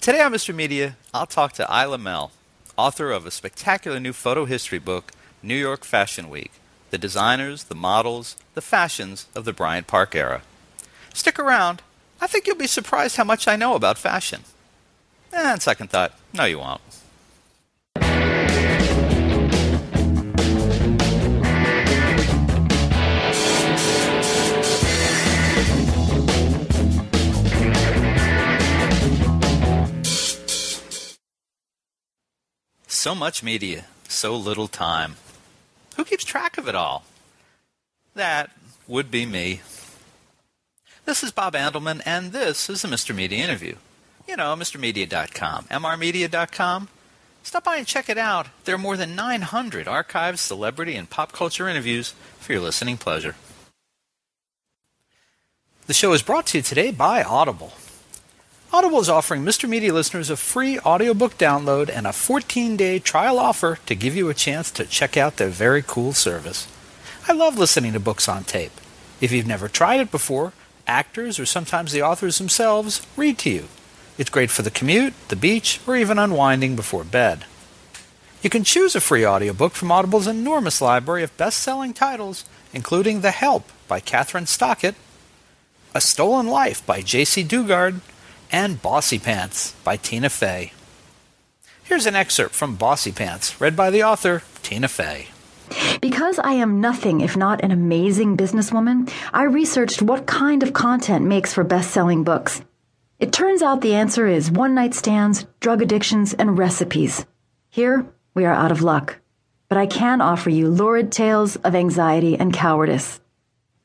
Today on Mr. Media, I'll talk to Eila Mell, author of a spectacular new photo history book, New York Fashion Week, the designers, the models, the fashions of the Bryant Park era. Stick around. I think you'll be surprised how much I know about fashion. And second thought, no you won't. So much media, so little time. Who keeps track of it all? That would be me. This is Bob Andelman, and this is the Mr. Media interview. You know, MrMedia.com, MRmedia.com. Stop by and check it out. There are more than 900 archived celebrity and pop culture interviews for your listening pleasure. The show is brought to you today by Audible. Audible is offering Mr. Media listeners a free audiobook download and a 14-day trial offer to give you a chance to check out their very cool service. I love listening to books on tape. If you've never tried it before, actors or sometimes the authors themselves read to you. It's great for the commute, the beach, or even unwinding before bed. You can choose a free audiobook from Audible's enormous library of best-selling titles, including The Help by Catherine Stockett, A Stolen Life by J.C. Dugard, and Bossy Pants by Tina Fey. Here's an excerpt from Bossy Pants, read by the author, Tina Fey. Because I am nothing if not an amazing businesswoman, I researched what kind of content makes for best-selling books. It turns out the answer is one-night stands, drug addictions, and recipes. Here, we are out of luck. But I can offer you lurid tales of anxiety and cowardice.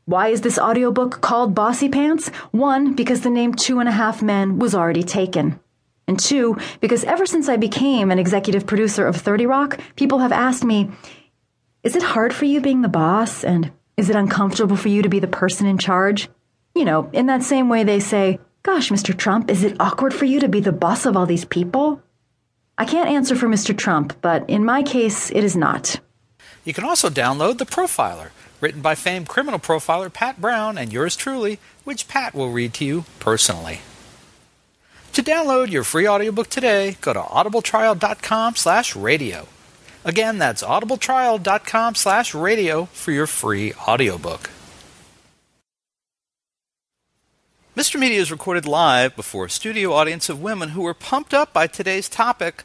Why is this audiobook called Bossy Pants? 1, because the name 2.5 Men was already taken. And 2, because ever since I became an executive producer of 30 Rock, people have asked me, is it hard for you being the boss? And is it uncomfortable for you to be the person in charge? You know, in that same way they say, gosh, Mr. Trump, is it awkward for you to be the boss of all these people? I can't answer for Mr. Trump, but in my case, it is not. You can also download The Profiler, written by famed criminal profiler Pat Brown and yours truly, which Pat will read to you personally. To download your free audiobook today, go to audibletrial.com/radio. Again, that's audibletrial.com/radio for your free audiobook. Mr. Media is recorded live before a studio audience of women who were pumped up by today's topic,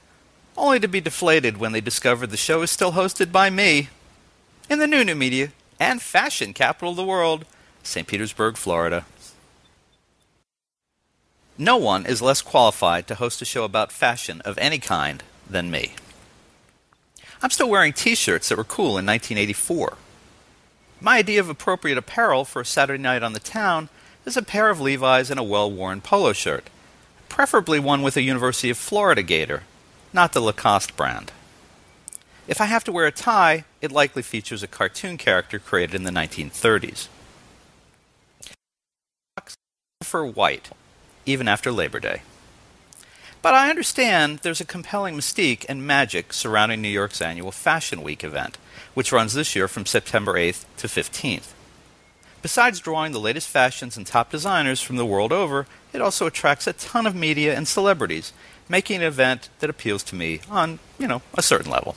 only to be deflated when they discovered the show is still hosted by me in the new media and fashion capital of the world, St. Petersburg, Florida. No one is less qualified to host a show about fashion of any kind than me. I'm still wearing t-shirts that were cool in 1984. My idea of appropriate apparel for a Saturday night on the town is a pair of Levi's and a well-worn polo shirt, preferably one with a University of Florida gator, not the Lacoste brand. If I have to wear a tie, it likely features a cartoon character created in the 1930s. I prefer white, even after Labor Day. But I understand there's a compelling mystique and magic surrounding New York's annual Fashion Week event, which runs this year from September 8th to 15th. Besides drawing the latest fashions and top designers from the world over, it also attracts a ton of media and celebrities, making an event that appeals to me on, a certain level.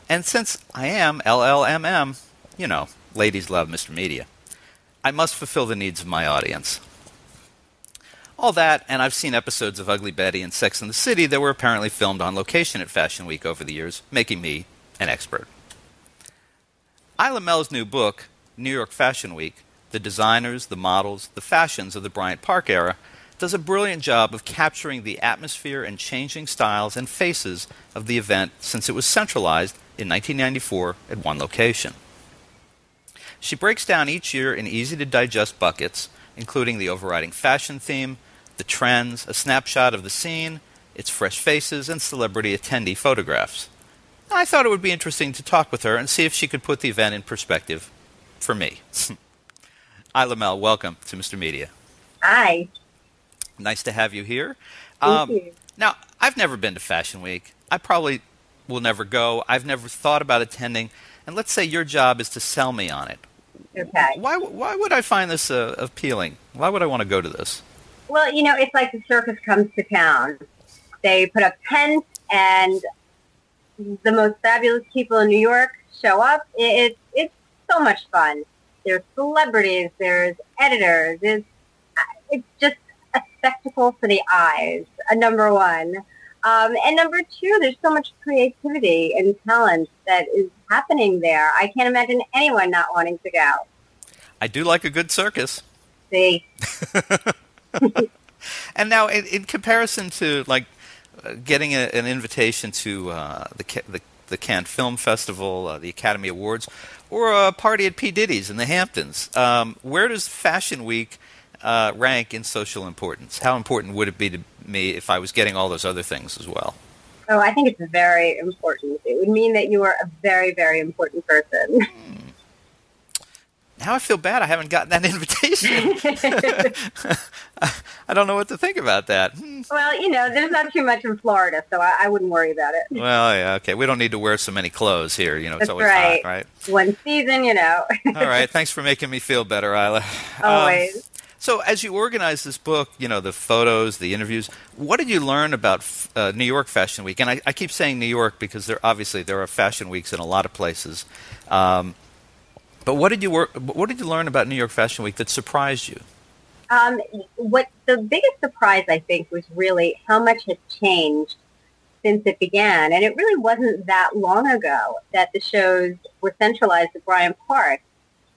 And since I am LLMM, ladies love Mr. Media, I must fulfill the needs of my audience. All that, and I've seen episodes of Ugly Betty and Sex and the City that were apparently filmed on location at Fashion Week over the years, making me an expert. Eila Mell's new book, New York Fashion Week, the designers, the models, the fashions of the Bryant Park era, does a brilliant job of capturing the atmosphere and changing styles and faces of the event since it was centralized in 1994 at one location. She breaks down each year in easy-to-digest buckets, including the overriding fashion theme, the trends, a snapshot of the scene, its fresh faces, and celebrity attendee photographs. I thought it would be interesting to talk with her and see if she could put the event in perspective for me. Eila Mell, welcome to Mr. Media. Hi. Nice to have you here. Thank you. Now, I've never been to Fashion Week. I probably will never go. I've never thought about attending. And let's say your job is to sell me on it. Okay. Why would I find this appealing? Why would I want to go to this? Well, it's like the circus comes to town. They put up tents, and the most fabulous people in New York show up. It's so much fun. There's celebrities, there's editors. It's just a spectacle for the eyes, number one. And number two, there's so much creativity and talent that is happening there. I can't imagine anyone not wanting to go. I do like a good circus. See? And now, in comparison to getting an invitation to the Cannes Film Festival, the Academy Awards, or a party at P. Diddy's in the Hamptons, where does Fashion Week rank in social importance? How important would it be to me if I was getting all those other things as well? Oh, I think it's very important. It would mean that you are a very, very important person. Now I feel bad I haven't gotten that invitation. I don't know what to think about that. Well, there's not too much in Florida, so I wouldn't worry about it. Well, yeah, okay. We don't need to wear so many clothes here. It's That's always right. hot, right? One season, All right. Thanks for making me feel better, Eila. Always. So as you organize this book, the photos, the interviews, what did you learn about New York Fashion Week? And I keep saying New York because there are fashion weeks in a lot of places. But what did you learn about New York Fashion Week that surprised you? What the biggest surprise, I think, was really how much has changed since it began. And it really wasn't that long ago that the shows were centralized at Bryant Park.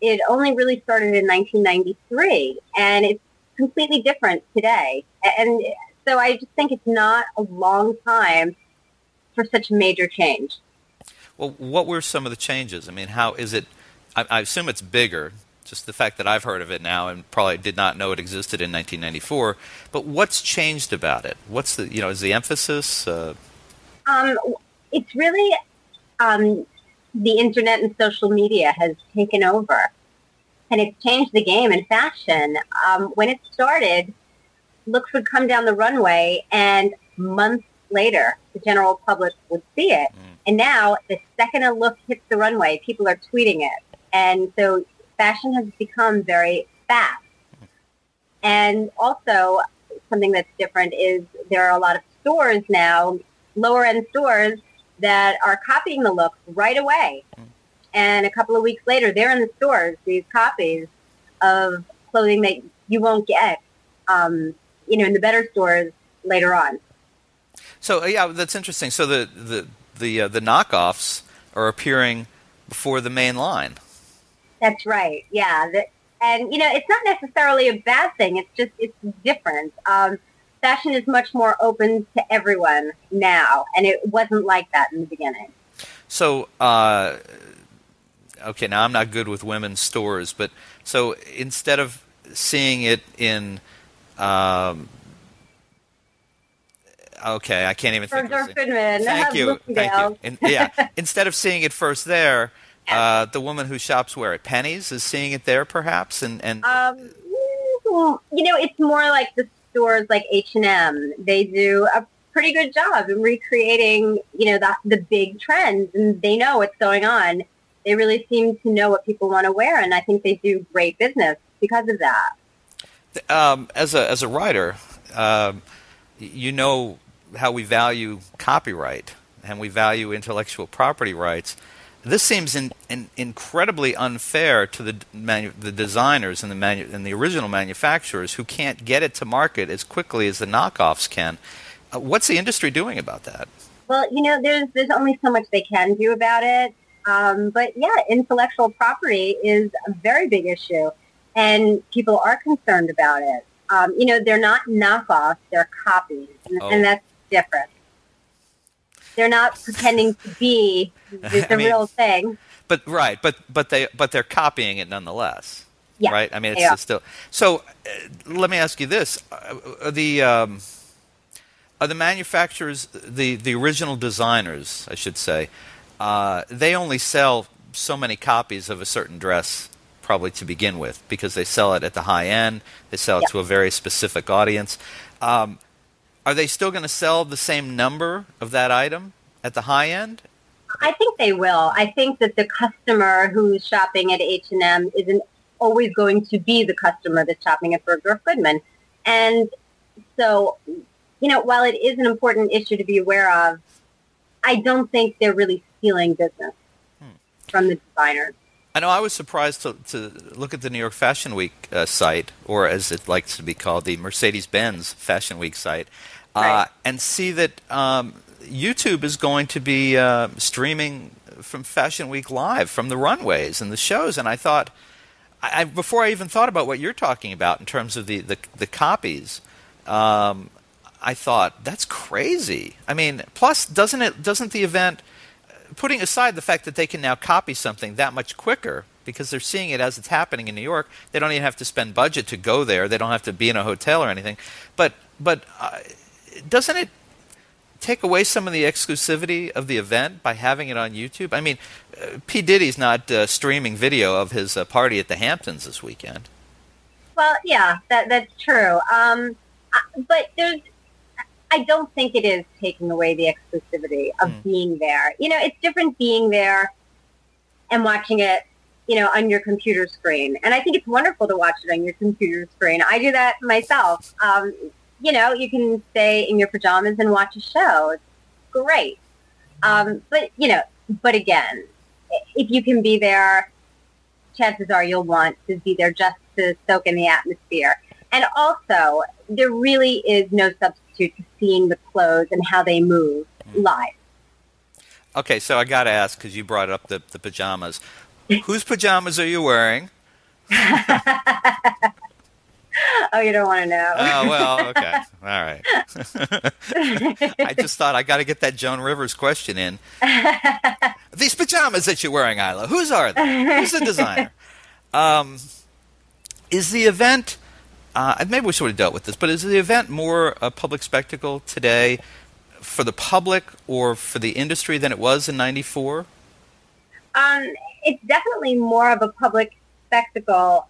It only really started in 1993, and it's completely different today. And so I just think it's not a long time for such major change. Well, what were some of the changes? I mean, how is it? I assume it's bigger, just the fact that I've heard of it now and probably did not know it existed in 1994. But what's changed about it? What's is the emphasis? It's really the internet and social media has taken over, and it's changed the game in fashion. When it started, looks would come down the runway, and months later, the general public would see it. And now, the second a look hits the runway, people are tweeting it. And so fashion has become very fast. And also, something that's different is there are a lot of stores now, lower-end stores, that are copying the look right away. And a couple of weeks later, they're in the stores, these copies of clothing that you won't get, in the better stores later on. So, yeah, that's interesting. So the knockoffs are appearing before the main line. That's right. Yeah. And, it's not necessarily a bad thing. It's different. Fashion is much more open to everyone now, and it wasn't like that in the beginning. So, okay, now I'm not good with women's stores, but so instead of seeing it in, okay, I can't even think of it. Thank you. Instead of seeing it first there, the woman who shops where at Penny's is seeing it there, perhaps, and it's more like the stores like H&M. They do a pretty good job in recreating, the big trends, and they know what's going on. They really seem to know what people want to wear, and I think they do great business because of that. As a writer, you know how we value copyright and we value intellectual property rights. This seems incredibly unfair to the designers and the original manufacturers who can't get it to market as quickly as the knockoffs can. What's the industry doing about that? Well, there's only so much they can do about it. But yeah, intellectual property is a very big issue, and people are concerned about it. They're not knockoffs; they're copies, and that's different. They're not pretending to be the real thing. But they're copying it nonetheless. Yeah, right. I mean, it's still. So, let me ask you this: are the manufacturers, the original designers, I should say, they only sell so many copies of a certain dress, probably to begin with, because they sell it at the high end. They sell it to a very specific audience. Are they still going to sell the same number of that item at the high end? I think they will. I think that the customer who's shopping at H&M isn't always going to be the customer that's shopping at Bergdorf Goodman. And so while it is an important issue to be aware of, I don't think they're really stealing business from the designers. I know I was surprised to look at the New York Fashion Week site, or as it likes to be called, the Mercedes-Benz Fashion Week site, Right. and see that YouTube is going to be streaming from Fashion Week live from the runways and the shows. And I thought, before I even thought about what you're talking about in terms of the copies, I thought, that's crazy. I mean, plus, doesn't the event, putting aside the fact that they can now copy something that much quicker because they're seeing it as it's happening in New York, they don't even have to spend budget to go there. They don't have to be in a hotel or anything. But doesn't it take away some of the exclusivity of the event by having it on YouTube? I mean, P. Diddy's not streaming video of his party at the Hamptons this weekend. Well, yeah, that's true. But I don't think it is taking away the exclusivity of being there. It's different being there and watching it, on your computer screen. And I think it's wonderful to watch it on your computer screen. I do that myself. You can stay in your pajamas and watch a show. It's great. But again, if you can be there, chances are you'll want to be there just to soak in the atmosphere. And also, there really is no substitute to seeing the clothes and how they move live. Okay, so I got to ask, because you brought up the pajamas. Whose pajamas are you wearing? Oh, you don't want to know. Oh, well, okay. All right. I just thought I got to get that Joan Rivers question in. These pajamas that you're wearing, Eila, whose are they? Who's the designer? Is the event, maybe we should have dealt with this, but is the event more a public spectacle today for the public or for the industry than it was in '94? It's definitely more of a public spectacle.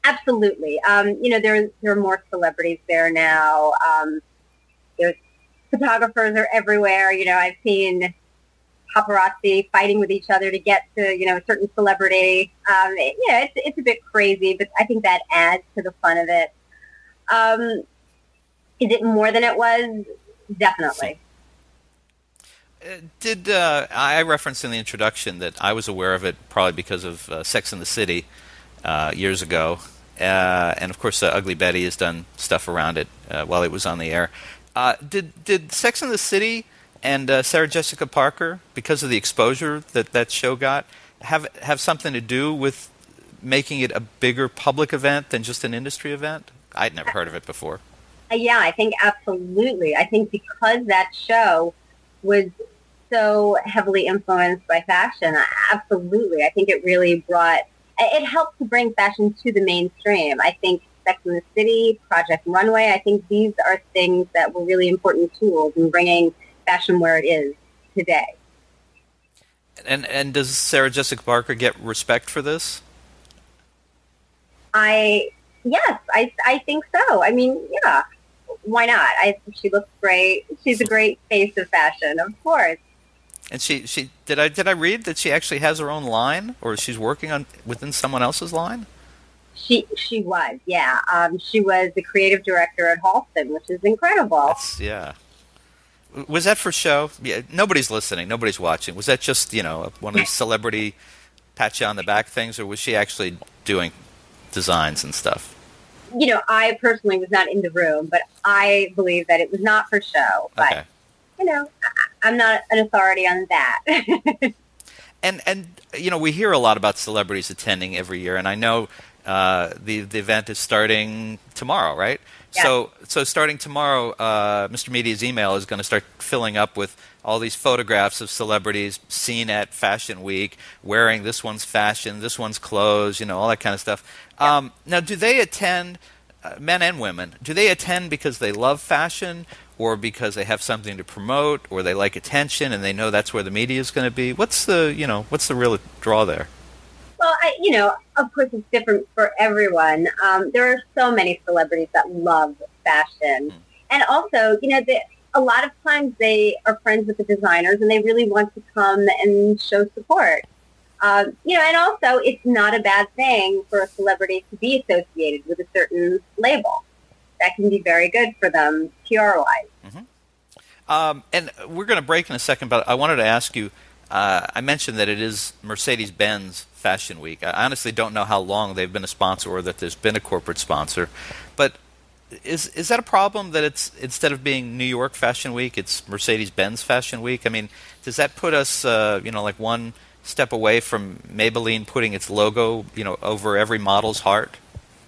Absolutely. There are more celebrities there now. There's photographers are everywhere. I've seen paparazzi fighting with each other to get to, a certain celebrity. It's a bit crazy, but I think that adds to the fun of it. Is it more than it was? Definitely. I referenced in the introduction that I was aware of it probably because of Sex and the City years ago. And of course, Ugly Betty has done stuff around it while it was on the air. Did Sex and the City and Sarah Jessica Parker, because of the exposure that show got, have something to do with making it a bigger public event than just an industry event? I'd never heard of it before. Yeah, I think absolutely. I think because that show was so heavily influenced by fashion, absolutely. I think it really it helped to bring fashion to the mainstream. I think Sex and the City, Project Runway, I think these are things that were really important tools in bringing fashion where it is today. And does Sarah Jessica Parker get respect for this? Yes, I think so. I mean, yeah, why not? She looks great. She's a great face of fashion, of course. And she did I read that she actually has her own line, or she's working within someone else's line? She was, yeah. She was the creative director at Halston, which is incredible. Yeah. Was that for show? Yeah. Nobody's listening. Nobody's watching. Was that just one of these celebrity pat you on the back things, or was she actually doing designs and stuff? I personally was not in the room, but I believe that it was not for show. But okay. I'm not an authority on that. And we hear a lot about celebrities attending every year, and I know the event is starting tomorrow, right? Yeah. So starting tomorrow, Mr. Media's email is going to start filling up with all these photographs of celebrities seen at Fashion Week, wearing this one's fashion, this one's clothes, all that kind of stuff. Yeah. Now, do they attend, men and women, do they attend because they love fashion, or because they have something to promote, or they like attention and they know that's where the media is going to be? What's the real draw there? Well, of course it's different for everyone. There are so many celebrities that love fashion. And also, a lot of times they are friends with the designers and they really want to come and show support. And also it's not a bad thing for a celebrity to be associated with a certain label. that can be very good for them PR-wise. And we're going to break in a second, but I wanted to ask you, I mentioned that it is Mercedes-Benz Fashion Week. I honestly don't know how long they've been a sponsor or that there's been a corporate sponsor, but is that a problem that it's, instead of being New York Fashion Week, it's Mercedes-Benz Fashion Week? I mean, does that put us, like one step away from Maybelline putting its logo, over every model's heart?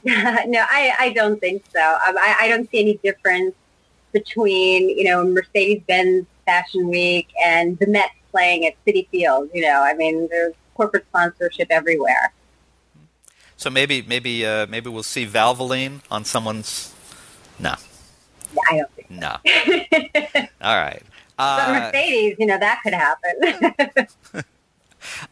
No, I don't think so. I don't see any difference between, Mercedes-Benz Fashion Week and the Mets playing at Citi Field. There's corporate sponsorship everywhere. So maybe we'll see Valvoline on someone's. No. I don't think so. No. All right. But Mercedes, that could happen.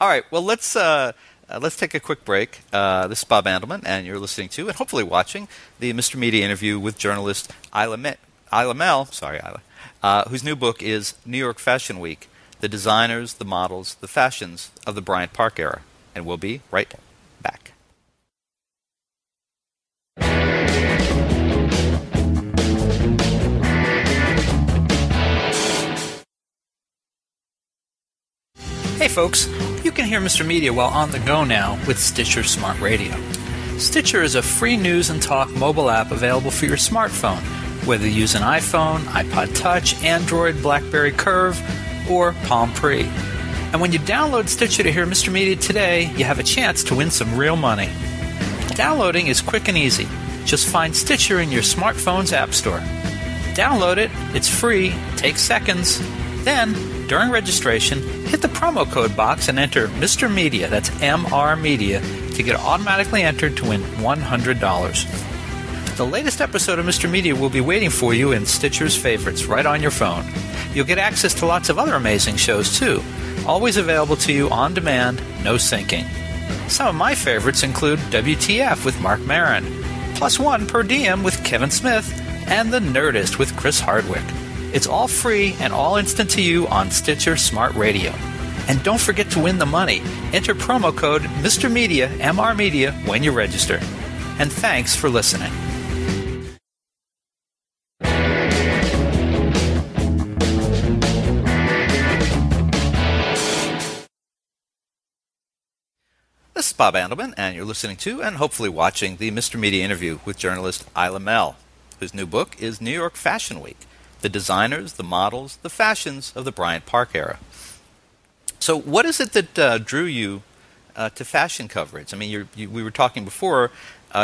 All right. Well, let's take a quick break. This is Bob Andelman, and you're listening to and hopefully watching the Mr. Media interview with journalist Eila Mell, whose new book is New York Fashion Week: The Designers, the Models, the Fashions of the Bryant Park Era. And we'll be right back. Hey folks, you can hear Mr. Media while on the go now with Stitcher Smart Radio. Stitcher is a free news and talk mobile app available for your smartphone, whether you use an iPhone, iPod Touch, Android, BlackBerry Curve, or Palm Pre. And when you download Stitcher to hear Mr. Media today, you have a chance to win some real money. Downloading is quick and easy. Just find Stitcher in your smartphone's app store. Download it, it's free, takes seconds. Then, during registration, hit the promo code box and enter Mr. Media, that's MR Media, to get automatically entered to win $100. The latest episode of Mr. Media will be waiting for you in Stitcher's favorites right on your phone. You'll get access to lots of other amazing shows, too, always available to you on demand, no syncing. Some of my favorites include WTF with Mark Maron, Plus One Per Diem with Kevin Smith, and The Nerdist with Chris Hardwick. It's all free and all instant to you on Stitcher Smart Radio. And don't forget to win the money. Enter promo code Mr. Media, MR Media, when you register. And thanks for listening. This is Bob Andelman, and you're listening to and hopefully watching the Mr. Media interview with journalist Eila Mell, whose new book is New York Fashion Week: The Designers, the Models, the Fashions of the Bryant Park Era. So what is it that drew you to fashion coverage? I mean, we were talking before,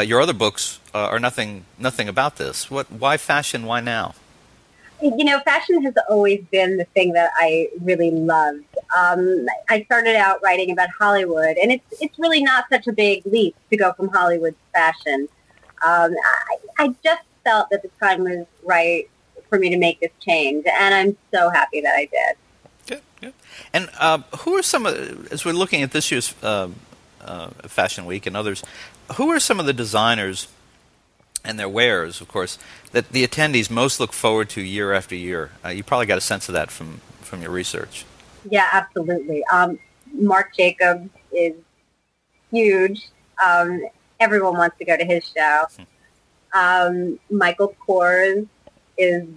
your other books are nothing about this. Why fashion? Why now? Fashion has always been the thing that I really loved. I started out writing about Hollywood, and it's really not such a big leap to go from Hollywood to fashion. I just felt that the time was right for me to make this change, and I'm so happy that I did. Good. And who are some of, as we're looking at this year's Fashion Week and others, who are some of the designers and their wares, of course, that the attendees most look forward to year after year? You probably got a sense of that from your research. Yeah, absolutely. Marc Jacobs is huge. Everyone wants to go to his show. Michael Kors is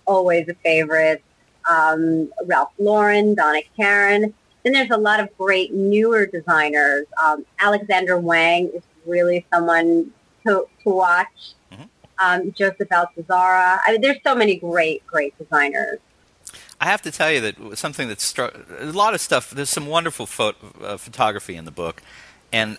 always a favorite. Ralph Lauren, Donna Karan. Then there's a lot of great newer designers. Alexander Wang is really someone to watch. Joseph Altuzarra. I mean, there's so many great designers. I have to tell you that something that struck a lot of stuff. There's some wonderful photography in the book, and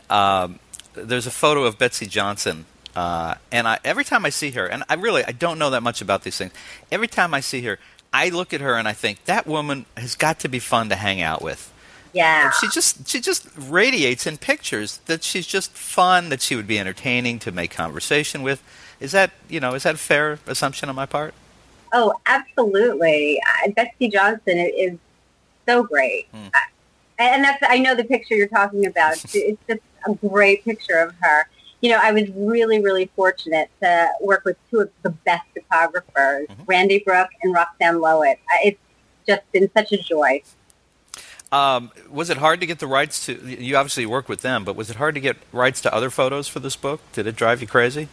there's a photo of Betsy Johnson. And every time I see her, and I don't know that much about these things. Every time I see her, I look at her and I think that woman has got to be fun to hang out with. Yeah, she just radiates in pictures that she's just fun, that she would be entertaining to make conversation with. Is that a fair assumption on my part? Oh, absolutely. Betsy Johnson is so great. And I know the picture you're talking about. It's just a great picture of her. I was really, really fortunate to work with two of the best photographers, Randy Brooke and Roxanne Lowitt. It's just been such a joy. Was it hard to get the rights to, you obviously worked with them, but was it hard to get rights to other photos for this book? Did it drive you crazy?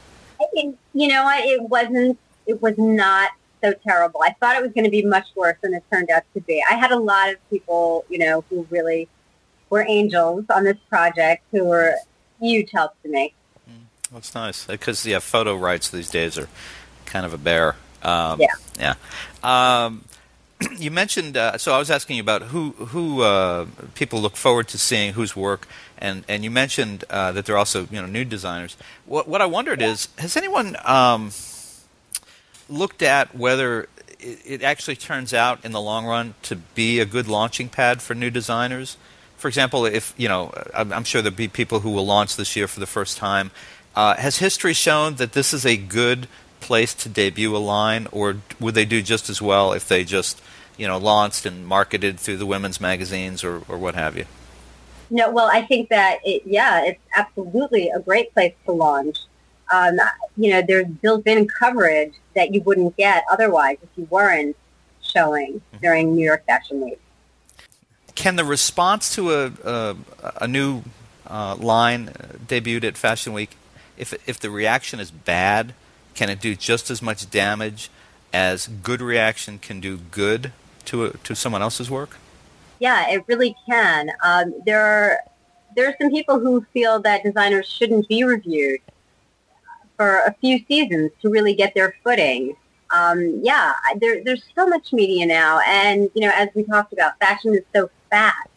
You know what? It was not so terrible. I thought it was going to be much worse than it turned out to be. I had a lot of people, who really were angels on this project who were huge help to me. That's nice because photo rights these days are kind of a bear. Yeah. You mentioned. So I was asking you about who people look forward to seeing, whose work, and you mentioned that there are also nude designers. What I wondered is, has anyone looked at whether it actually turns out in the long run to be a good launching pad for new designers? For example, if I'm sure there'll be people who will launch this year for the first time. Has history shown that this is a good place to debut a line, or would they do just as well if they just, launched and marketed through the women's magazines or what have you? No, well, I think that it's absolutely a great place to launch. There's built-in coverage that you wouldn't get otherwise if you weren't showing during New York Fashion Week. Can the response to a new line debuted at Fashion Week, if the reaction is bad, can it do just as much damage as good reaction can do good to someone else's work? Yeah, it really can. There are some people who feel that designers shouldn't be reviewed for a few seasons to really get their footing. There's so much media now, and as we talked about, fashion is so fast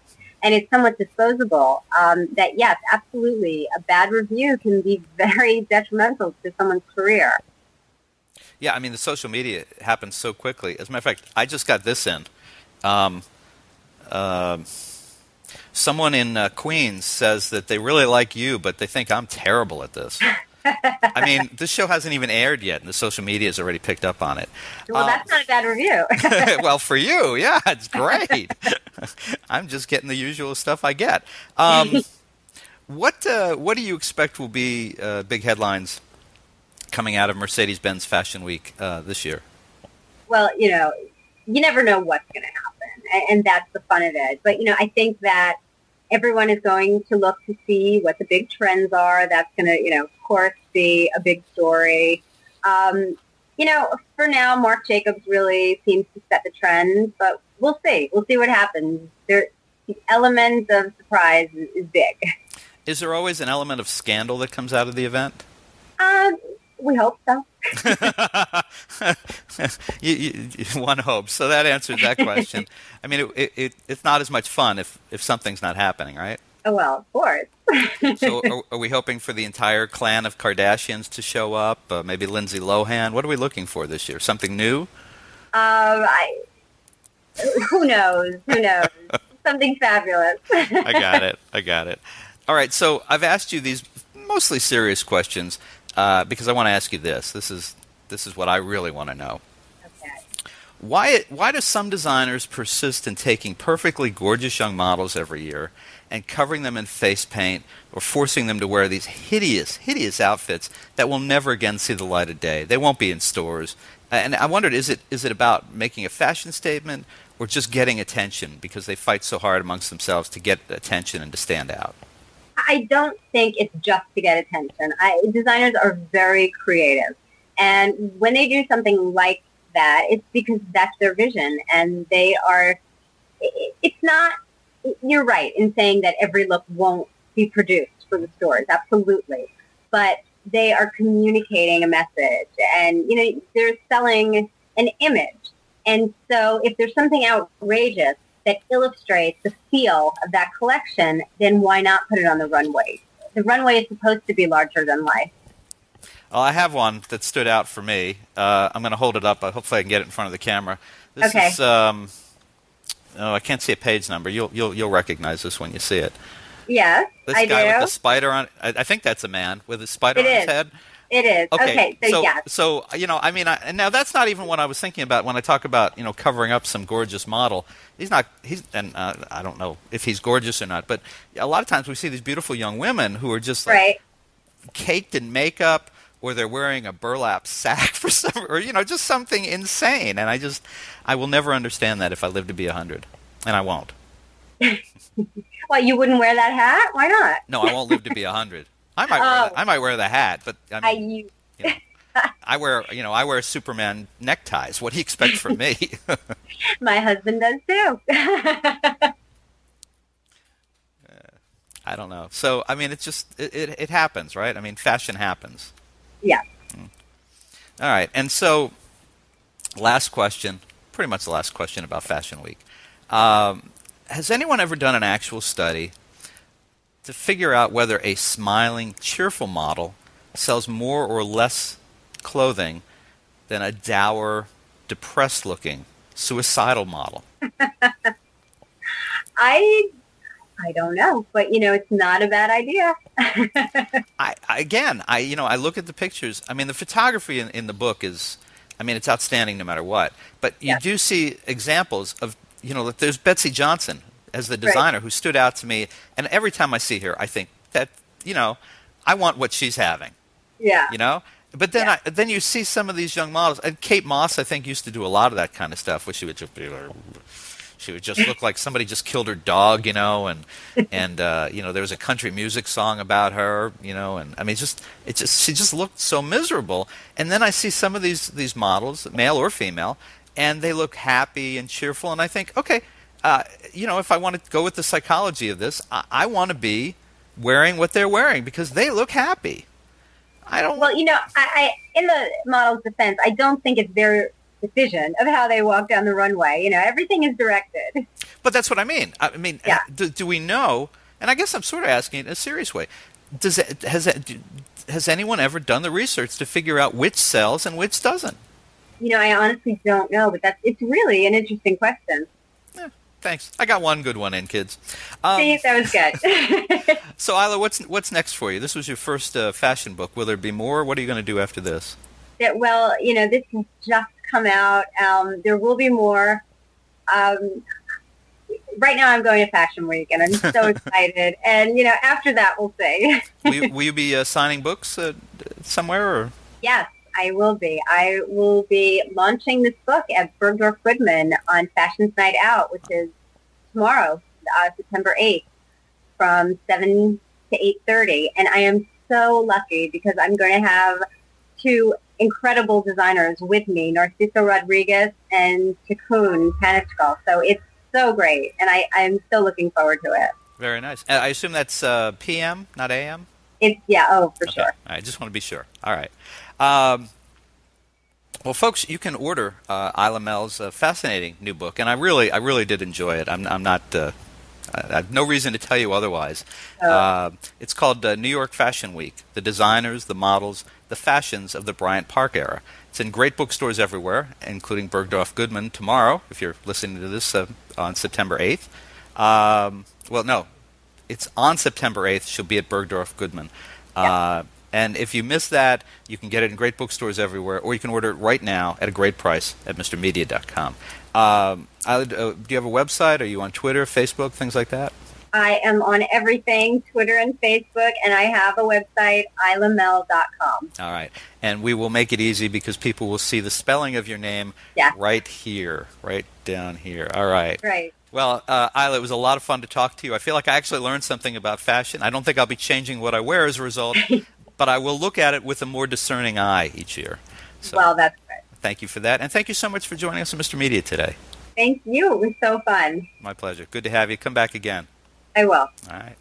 and it's somewhat disposable. That yes, absolutely, a bad review can be very detrimental to someone's career. Yeah, I mean, the social media happens so quickly. As a matter of fact, I just got this in. Someone in Queens says that they really like you, but they think I'm terrible at this. I mean, this show hasn't even aired yet, and the social media has already picked up on it. Well, that's not a bad review. Well, for you, yeah, it's great. I'm just getting the usual stuff I get. What do you expect will be big headlines coming out of Mercedes-Benz Fashion Week this year? Well, you never know what's going to happen, and that's the fun of it. But, I think that everyone is going to look to see what the big trends are. That's going to, of course, be a big story. For now, Marc Jacobs really seems to set the trend, but we'll see. We'll see what happens. The element of surprise is big. Is there always an element of scandal that comes out of the event? We hope so. One hopes. So that answers that question. I mean, it's not as much fun if something's not happening, right? Oh, well, of course. So are we hoping for the entire clan of Kardashians to show up? Maybe Lindsay Lohan? What are we looking for this year? Something new? Who knows? Something fabulous. I got it. All right, so I've asked you these mostly serious questions because I want to ask you this. This is what I really want to know. Okay. Why do some designers persist in taking perfectly gorgeous young models every year and covering them in face paint or forcing them to wear these hideous outfits that will never again see the light of day? They won't be in stores. And I wondered, is it about making a fashion statement or just getting attention because they fight so hard amongst themselves to get attention and to stand out? I don't think it's just to get attention. Designers are very creative. And when they do something like that, it's because that's their vision. And they are, it's not, you're right in saying that every look won't be produced for the stores. Absolutely. But they are communicating a message and, they're selling an image. And so if there's something outrageous that illustrates the feel of that collection, then why not put it on the runway? The runway is supposed to be larger than life. Well, I have one that stood out for me. I'm going to hold it up. Hopefully I can get it in front of the camera. This okay. is, I can't see a page number. You'll recognize this when you see it. Yes, I do. This guy with the spider on I think that's a man with a spider on his head. It is. Okay, so yes. So, and now that's not even what I was thinking about when I talk about, covering up some gorgeous model. I don't know if he's gorgeous or not, but a lot of times we see these beautiful young women who are just like caked in makeup, or they're wearing a burlap sack for some, or, just something insane. And I will never understand that if I live to be 100. And I won't. Well, you wouldn't wear that hat? Why not? No, I won't live to be 100. I might wear the hat, but I wear Superman neckties. What do you expect from me? My husband does too. I don't know. So, I mean, it's just, it happens, right? I mean, fashion happens. Yeah. All right. And so, last question, pretty much the last question about Fashion Week. Has anyone ever done an actual study to figure out whether a smiling, cheerful model sells more or less clothing than a dour, depressed-looking, suicidal model? I don't know, but it's not a bad idea. I look at the pictures. I mean, the photography in the book is, I mean, it's outstanding no matter what. But you do see examples of, there's Betsy Johnson as the designer who stood out to me. And every time I see her, I think that, I want what she's having. Yeah. But then then you see some of these young models. And Kate Moss, I think, used to do a lot of that kind of stuff, where she would just be like, she would just look like somebody just killed her dog, and there was a country music song about her, and I mean, she just looked so miserable. And then I see some of these models, male or female, and they look happy and cheerful, and I think, okay, if I want to go with the psychology of this, I want to be wearing what they're wearing because they look happy. I don't. Well, I in the model's defense, I don't think it's their decision of how they walk down the runway. Everything is directed. But that's what I mean. I mean, do we know? And I guess I'm sort of asking it in a serious way. Has anyone ever done the research to figure out which sells and which doesn't? I honestly don't know, but it's really an interesting question. Thanks. I got one good one in, kids. See, that was good. So, Eila, what's next for you? This was your first fashion book. Will there be more? What are you going to do after this? Well, this has just come out. There will be more. Right now I'm going to Fashion Week, and I'm so excited. And, after that, we'll see. Will you be signing books somewhere? Or? Yes, I will be. I will be launching this book at Bergdorf Goodman on Fashion's Night Out, which is tomorrow, September 8th, from 7 to 8:30. And I am so lucky because I'm going to have two incredible designers with me, Narciso Rodriguez and Tikkun Panichkal. So it's so great, and I'm still looking forward to it. Very nice. I assume that's PM, not AM? It's, for sure. I just want to be sure. All right. Well, folks, you can order Eila Mell's fascinating new book, and I really did enjoy it. I'm not. I have no reason to tell you otherwise. It's called New York Fashion Week: The Designers, the Models, the Fashions of the Bryant Park Era. It's in great bookstores everywhere, including Bergdorf Goodman tomorrow, if you're listening to this on September 8th. Well, no, it's on September 8th. She'll be at Bergdorf Goodman. And if you miss that, you can get it in great bookstores everywhere, or you can order it right now at a great price at MrMedia.com. Do you have a website? Are you on Twitter, Facebook, things like that? I am on everything, Twitter and Facebook, and I have a website, eilamell.com. All right. And we will make it easy because people will see the spelling of your name right here, right down here. All right. Right. Well, Eila, it was a lot of fun to talk to you. I feel like I actually learned something about fashion. I don't think I'll be changing what I wear as a result, but I will look at it with a more discerning eye each year. So, well, that's good. Thank you for that. And thank you so much for joining us on Mr. Media today. Thank you. It was so fun. My pleasure. Good to have you. Come back again. I will. All right.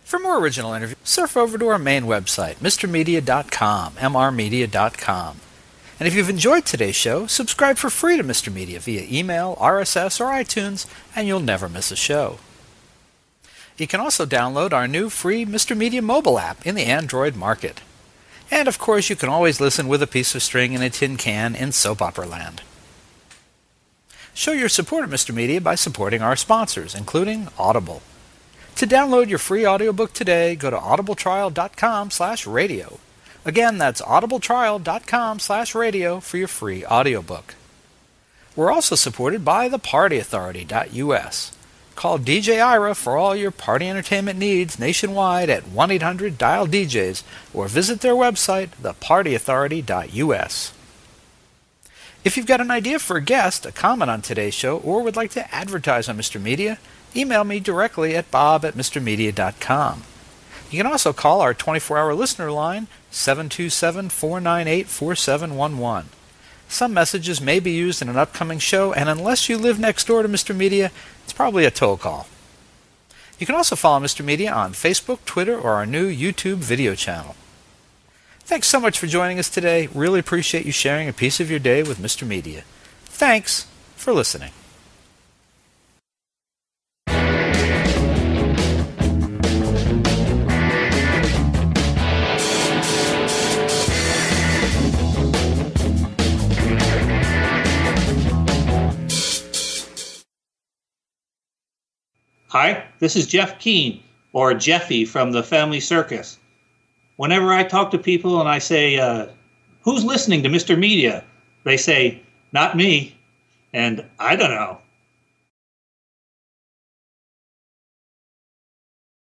For more original interviews, surf over to our main website, mrmedia.com, mrmedia.com. And if you've enjoyed today's show, subscribe for free to Mr. Media via email, RSS, or iTunes, and you'll never miss a show. You can also download our new free Mr. Media mobile app in the Android market. And of course, you can always listen with a piece of string in a tin can in soap opera land. Show your support of Mr. Media by supporting our sponsors, including Audible. To download your free audiobook today, go to audibletrial.com/radio. Again, that's audibletrial.com/radio for your free audiobook. We're also supported by thepartyauthority.us. Call DJ Ira for all your party entertainment needs nationwide at 1-800-DIAL-DJs or visit their website, thepartyauthority.us. If you've got an idea for a guest, a comment on today's show, or would like to advertise on Mr. Media, email me directly at bob@mrmedia.com. You can also call our 24-hour listener line, 727-498-4711. Some messages may be used in an upcoming show, and unless you live next door to Mr. Media, it's probably a toll call. You can also follow Mr. Media on Facebook, Twitter, or our new YouTube video channel. Thanks so much for joining us today. Really appreciate you sharing a piece of your day with Mr. Media. Thanks for listening. Hi, this is Jeff Keane, or Jeffy from the Family Circus. Whenever I talk to people and I say, who's listening to Mr. Media? They say, not me, and I don't know.